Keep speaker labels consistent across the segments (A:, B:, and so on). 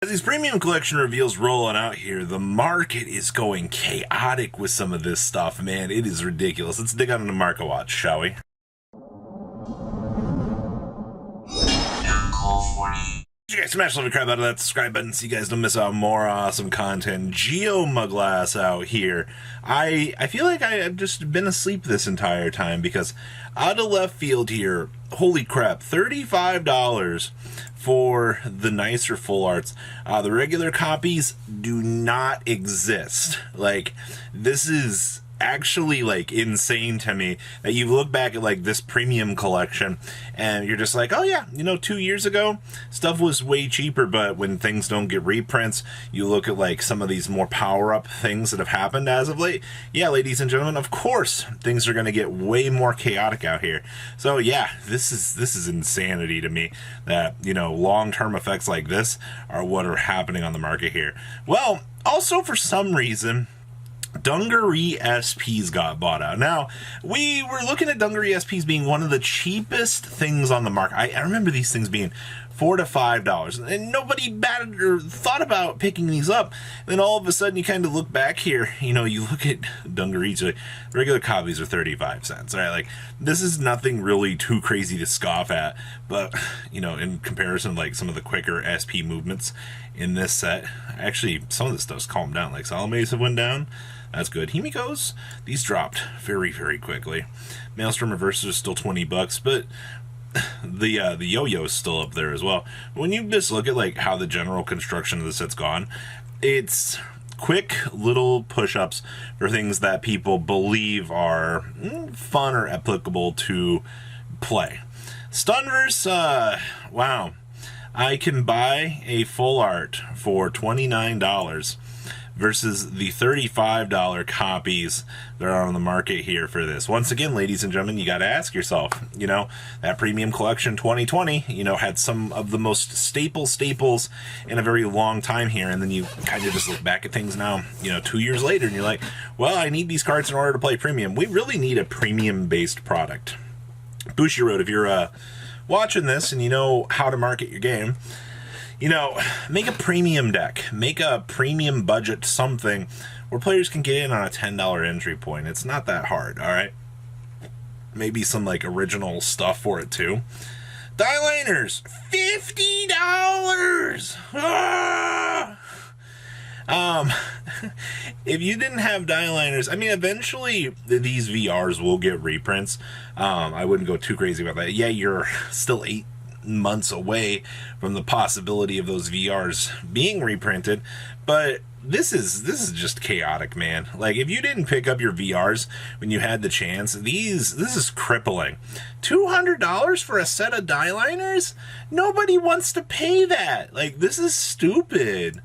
A: As these premium collection reveals rolling out here, the market is going chaotic with some of this stuff, man. It is ridiculous. Let's dig on into Market Watch, shall we? You guys smash the crap out of that subscribe button so you guys don't miss out on more awesome content. Geomuglass out here. I feel like I've just been asleep this entire time because out of left field here, holy crap, $35 for the nicer full arts. The regular copies do not exist. Like, this is actually like insane to me that you look back at like this premium collection and you're just like, oh yeah, you know, 2 years ago stuff was way cheaper, but when things don't get reprints, you look at like some of these more power-up things that have happened as of late. Yeah, ladies and gentlemen, of course things are going to get way more chaotic out here. So yeah, this is insanity to me that, you know, long-term effects like this are what are happening on the market here. Well, also for some reason dungaree SPs got bought out. Now, we were looking at dungaree SPs being one of the cheapest things on the market. I remember these things being $4 to $5, and nobody batted or thought about picking these up. And then all of a sudden, you kind of look back here, you know, you look at dungarees, like, regular copies are 35 cents, right? Like, this is nothing really too crazy to scoff at, but, you know, in comparison, like, some of the quicker SP movements in this set, actually, some of this stuff's calmed down, like Salome's have went down. That's good. Himiko's, these dropped very, very quickly. Maelstrom reverses are still 20 bucks, but the yo-yo is still up there as well. When you just look at like how the general construction of the set's gone, it's quick little push-ups for things that people believe are fun or applicable to play. Stunvers, wow. I can buy a full art for $29 versus the $35 copies that are on the market here for this. Once again, ladies and gentlemen, you got to ask yourself, you know, that premium collection 2020, you know, had some of the most staples in a very long time here, and then you kind of just look back at things now, you know, 2 years later, and you're like, well, I need these cards in order to play premium. We really need a premium-based product. Bushiroad, if you're watching this and you know how to market your game, you know, make a premium deck, make a premium budget something where players can get in on a $10 entry point. It's not that hard, all right? Maybe some like original stuff for it too. Eyeliners, $50. If you didn't have eyeliners, I mean, eventually these VRs will get reprints. I wouldn't go too crazy about that. Yeah, you're still 8 months away from the possibility of those VRs being reprinted, but this is just chaotic, man. Like, if you didn't pick up your VRs when you had the chance, this is crippling. $200 for a set of eyeliners? Nobody wants to pay that. Like, this is stupid.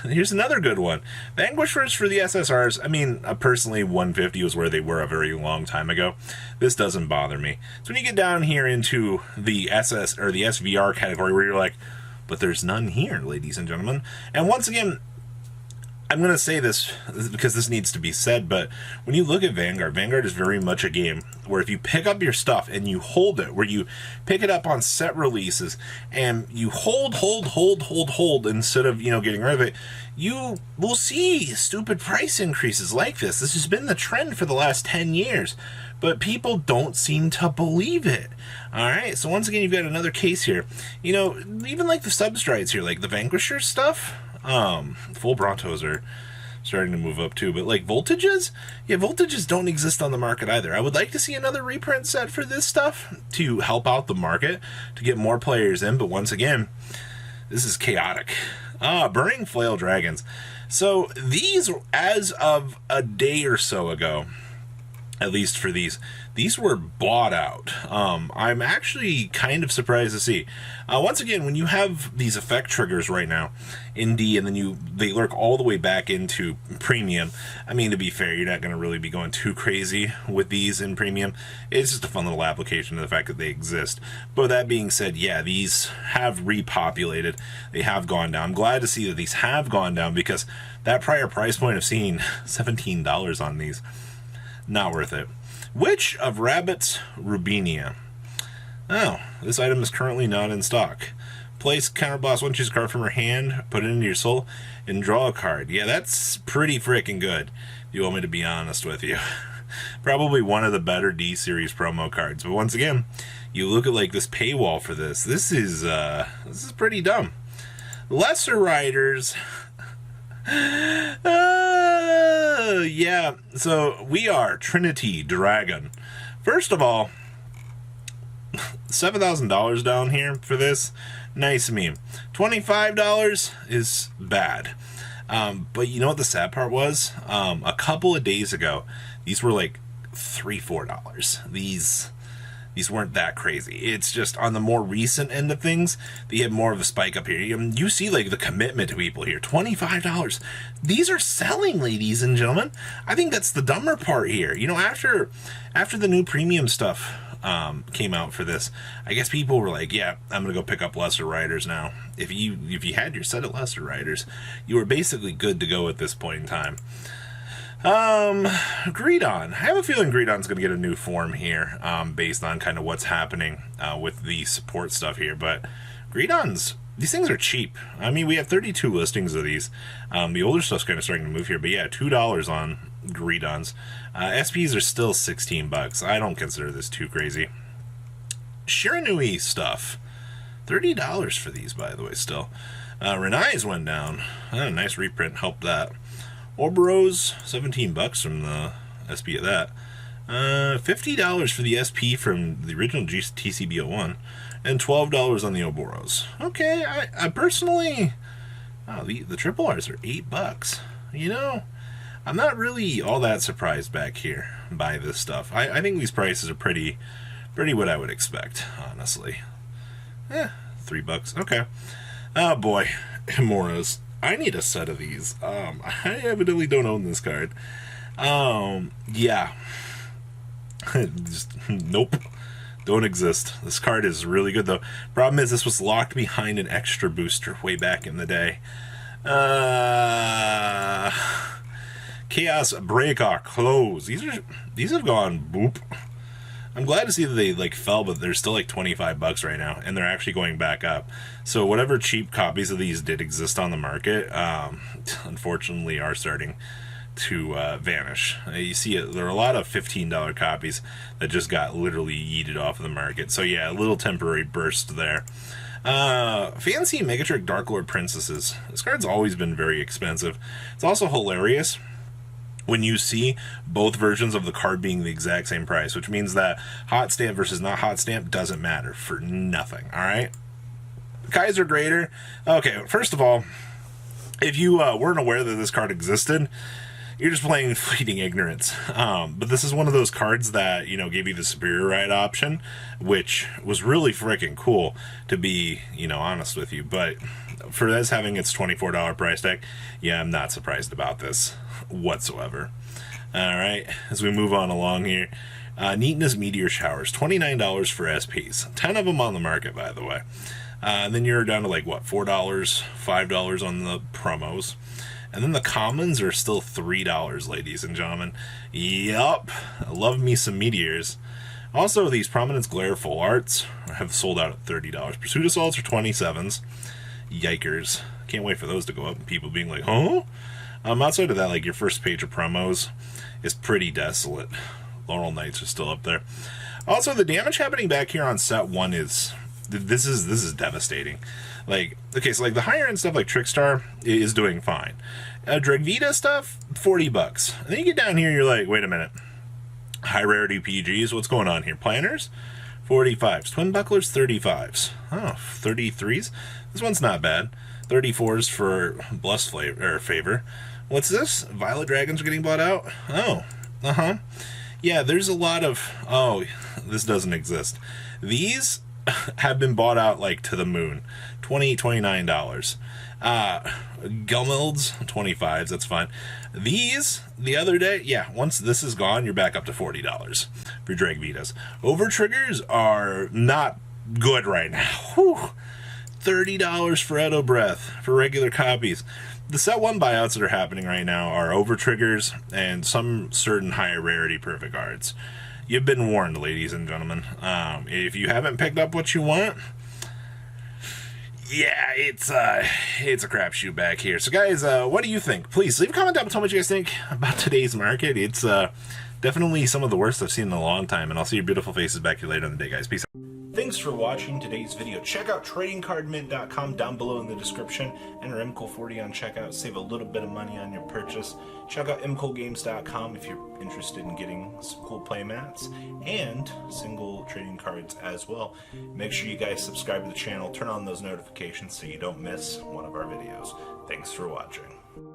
A: Here's another good one. Vanquishers for the SSRs. I mean, personally, 150 was where they were a very long time ago. This doesn't bother me. So when you get down here into the SS or the SVR category where you're like, but there's none here, ladies and gentlemen. And once again, I'm going to say this because this needs to be said, but when you look at Vanguard, Vanguard is very much a game where if you pick up your stuff and you hold it, where you pick it up on set releases and you hold instead of, you know, getting rid of it, you will see stupid price increases like this. This has been the trend for the last 10 years, but people don't seem to believe it. All right, so once again, you've got another case here. You know, even like the substrides here, like the Vanquisher stuff, full Brontos are starting to move up too, but like voltages, yeah, voltages don't exist on the market either. I would like to see another reprint set for this stuff to help out the market, to get more players in, but once again, this is chaotic. Burning Flail Dragons. So these, as of a day or so ago, at least for these were bought out. I'm actually kind of surprised to see. Once again, when you have these effect triggers right now in D, and then they lurk all the way back into premium, I mean, to be fair, you're not going to really be going too crazy with these in premium. It's just a fun little application of the fact that they exist. But with that being said, yeah, these have repopulated. They have gone down. I'm glad to see that these have gone down, because that prior price point of seeing $17 on these, not worth it. Witch of Rabbit's Rubinia. Oh, this item is currently not in stock. Place counterblast one, choose a card from her hand, put it into your soul, and draw a card. Yeah, that's pretty freaking good, if you want me to be honest with you. Probably one of the better D-Series promo cards. But once again, you look at like this paywall for this. This is pretty dumb. Lesser Riders. Yeah, so we are Trinity Dragon. First of all, $7,000 down here for this. Nice meme. $25 is bad. But you know what the sad part was? A couple of days ago, these were like $3-4. These weren't that crazy. It's just on the more recent end of things, they had more of a spike up here. You see like the commitment to people here. $25. These are selling, ladies and gentlemen. I think that's the dumber part here. You know, after the new premium stuff came out for this, I guess people were like, yeah, I'm gonna go pick up Lesser Riders now. If you had your set of Lesser Riders, you were basically good to go at this point in time. Greedon. I have a feeling Greedon's going to get a new form here, based on kind of what's happening with the support stuff here. But Greedons, these things are cheap. I mean, we have 32 listings of these. The older stuff's kind of starting to move here, but yeah, $2 on Greedons. SPs are still $16. I don't consider this too crazy. Shiranui stuff, $30 for these, by the way. Still, Renai's went down. A nice reprint helped that. Ouroboros, $17 from the SP of that. $50 for the SP from the original TCB01, and $12 on the Ouroboros. Okay, I personally, the triple R's are $8. You know, I'm not really all that surprised back here by this stuff. I think these prices are pretty what I would expect, honestly. $3. Okay. Oh boy, amorous. I need a set of these. I evidently don't own this card. Yeah. Just, nope. Don't exist. This card is really good, though. Problem is, this was locked behind an extra booster way back in the day. Chaos Breaker Close. These have gone boop. I'm glad to see that they like fell, but they're still like $25 right now, and they're actually going back up. So whatever cheap copies of these did exist on the market, unfortunately, are starting to vanish. You see it. There are a lot of $15 copies that just got literally yeeted off of the market. So yeah, a little temporary burst there. Fancy Megatrick Dark Lord Princesses. This card's always been very expensive. It's also hilarious when you see both versions of the card being the exact same price, which means that hot stamp versus not hot stamp doesn't matter for nothing. All right. Kaiser Greater. Okay, first of all, if you weren't aware that this card existed, you're just playing fleeting ignorance. But this is one of those cards that, you know, gave you the superior ride option, which was really freaking cool, to be, you know, honest with you. But for this having its $24 price tag, yeah, I'm not surprised about this whatsoever. All right, as we move on along here, Neatness Meteor Showers, $29 for SPs, 10 of them on the market, by the way. And then you're down to like what, $4, $5 on the promos, and then the commons are still $3, ladies and gentlemen. Yup, I love me some meteors. Also, these Prominence Glare full arts have sold out at $30. Pursuit Assaults are 27s. Yikers! Can't wait for those to go up and people being like, huh? Outside of that, like your first page of promos is pretty desolate. Laurel Nights are still up there. Also, the damage happening back here on set 1 is this is devastating. Like, okay, so like the higher end stuff like Trickstar is doing fine. Vida stuff, $40. And then you get down here, you're like, wait a minute. High rarity PGs, what's going on here? Planners, 45s. Twin Bucklers, 35s. Oh, 33s. This one's not bad. 34s for Bless Favor. What's this? Violet Dragons are getting bought out? Oh, yeah, there's a lot of... Oh, this doesn't exist. These have been bought out, like, to the moon. $29. Gummelds, 25s, that's fine. These, the other day, yeah, once this is gone, you're back up to $40 for Drag Vitas. Over triggers are not good right now. Whew. $30 for Edo Breath for regular copies. The set 1 buyouts that are happening right now are over triggers and some certain higher rarity perfect cards. You've been warned, ladies and gentlemen. If you haven't picked up what you want, Yeah, it's a crapshoot back here. So guys, what do you think? Please leave a comment down below what you guys think about today's market. It's definitely some of the worst I've seen in a long time, and I'll see your beautiful faces back here later in the day, guys. Peace out. Thanks for watching today's video. Check out tradingcardmint.com down below in the description. Enter MCool40 on checkout. Save a little bit of money on your purchase. Check out mcoolgames.com if you're interested in getting some cool play mats and single trading cards as well. Make sure you guys subscribe to the channel. Turn on those notifications so you don't miss one of our videos. Thanks for watching.